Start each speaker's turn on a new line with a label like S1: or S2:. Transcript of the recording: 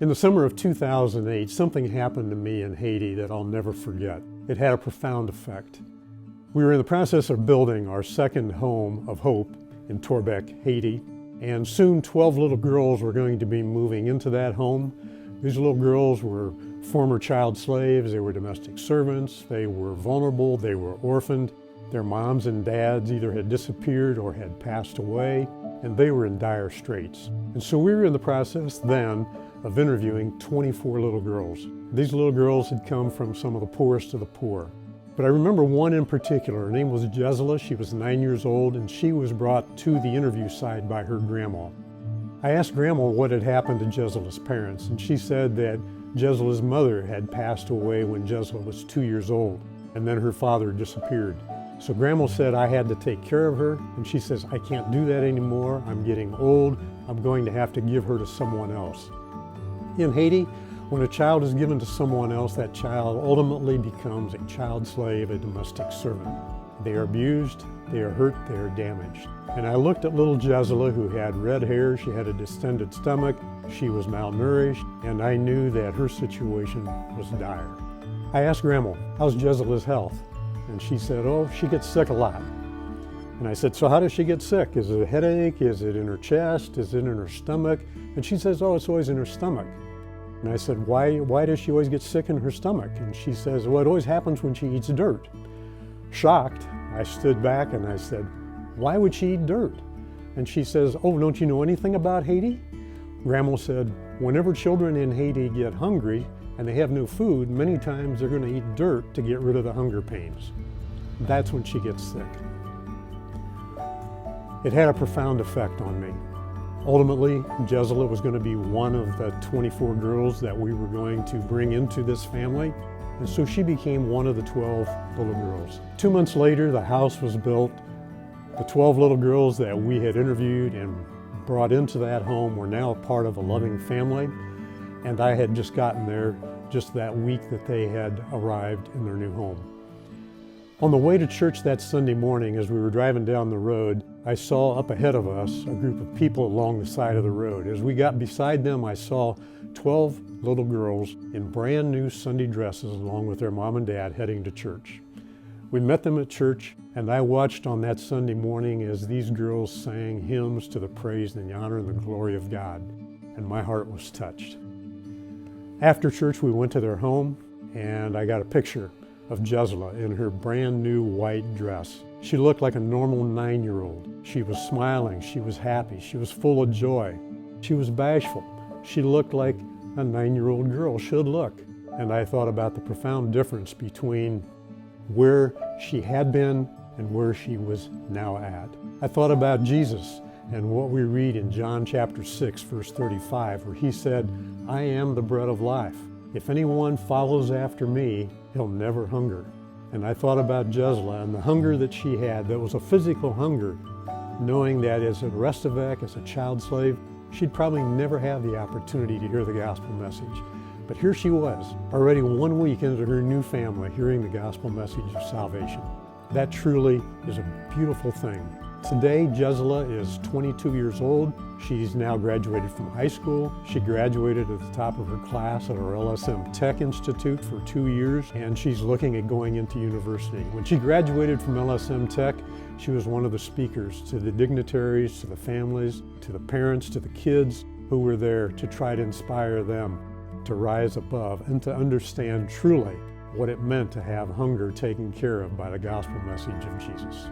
S1: In the summer of 2008, something happened to me in Haiti that I'll never forget. It had a profound effect. We were in the process of building our second home of hope in Torbec, Haiti, and soon 12 little girls were going to be moving into that home. These little girls were former child slaves, they were domestic servants, they were vulnerable, they were orphaned. Their moms and dads either had disappeared or had passed away, and they were in dire straits. And so we were in the process then of interviewing 24 little girls. These little girls had come from some of the poorest of the poor. But I remember one in particular. Her name was Jesulah. She was 9 years old, and she was brought to the interview side by her grandma. I asked Grandma what had happened to Jesulah's parents, and she said that Jesulah's mother had passed away when Jesulah was 2 years old, and then her father disappeared. So Grandma said I had to take care of her, and she says, I can't do that anymore. I'm getting old. I'm going to have to give her to someone else. In Haiti, when a child is given to someone else, that child ultimately becomes a child slave, a domestic servant. They are abused, they are hurt, they are damaged. And I looked at little Jesulah, who had red hair, she had a distended stomach, she was malnourished, and I knew that her situation was dire. I asked Grandma, how's Jesulah's health? And she said, oh, she gets sick a lot. And I said, so how does she get sick? Is it a headache? Is it in her chest? Is it in her stomach? And she says, oh, it's always in her stomach. And I said, why does she always get sick in her stomach? And she says, well, it always happens when she eats dirt. Shocked, I stood back and I said, why would she eat dirt? And she says, oh, don't you know anything about Haiti? Grandma said, whenever children in Haiti get hungry and they have no food, many times they're going to eat dirt to get rid of the hunger pains. That's when she gets sick. It had a profound effect on me. Ultimately, Jesulah was going to be one of the 24 girls that we were going to bring into this family, and so she became one of the 12 little girls. 2 months later, the house was built. The 12 little girls that we had interviewed and brought into that home were now a part of a loving family, and I had just gotten there just that week that they had arrived in their new home. On the way to church that Sunday morning, as we were driving down the road, I saw up ahead of us a group of people along the side of the road. As we got beside them, I saw 12 little girls in brand new Sunday dresses along with their mom and dad heading to church. We met them at church, and I watched on that Sunday morning as these girls sang hymns to the praise and the honor and the glory of God, and my heart was touched. After church, we went to their home, and I got a picture of Jesulah in her brand new white dress. She looked like a normal 9-year-old. She was smiling, she was happy, she was full of joy. She was bashful. She looked like a 9-year-old girl should look. And I thought about the profound difference between where she had been and where she was now at. I thought about Jesus and what we read in John chapter 6, verse 35, where he said, I am the bread of life. If anyone follows after me, he'll never hunger. And I thought about Jesulah and the hunger that she had, that was a physical hunger, knowing that as a Restavec, as a child slave, she'd probably never have the opportunity to hear the gospel message. But here she was, already 1 week into her new family, hearing the gospel message of salvation. That truly is a beautiful thing. Today, Jesulah is 22 years old. She's now graduated from high school. She graduated at the top of her class at our LSM Tech Institute for 2 years, and she's looking at going into university. When she graduated from LSM Tech, she was one of the speakers to the dignitaries, to the families, to the parents, to the kids who were there to try to inspire them to rise above and to understand truly what it meant to have hunger taken care of by the gospel message of Jesus.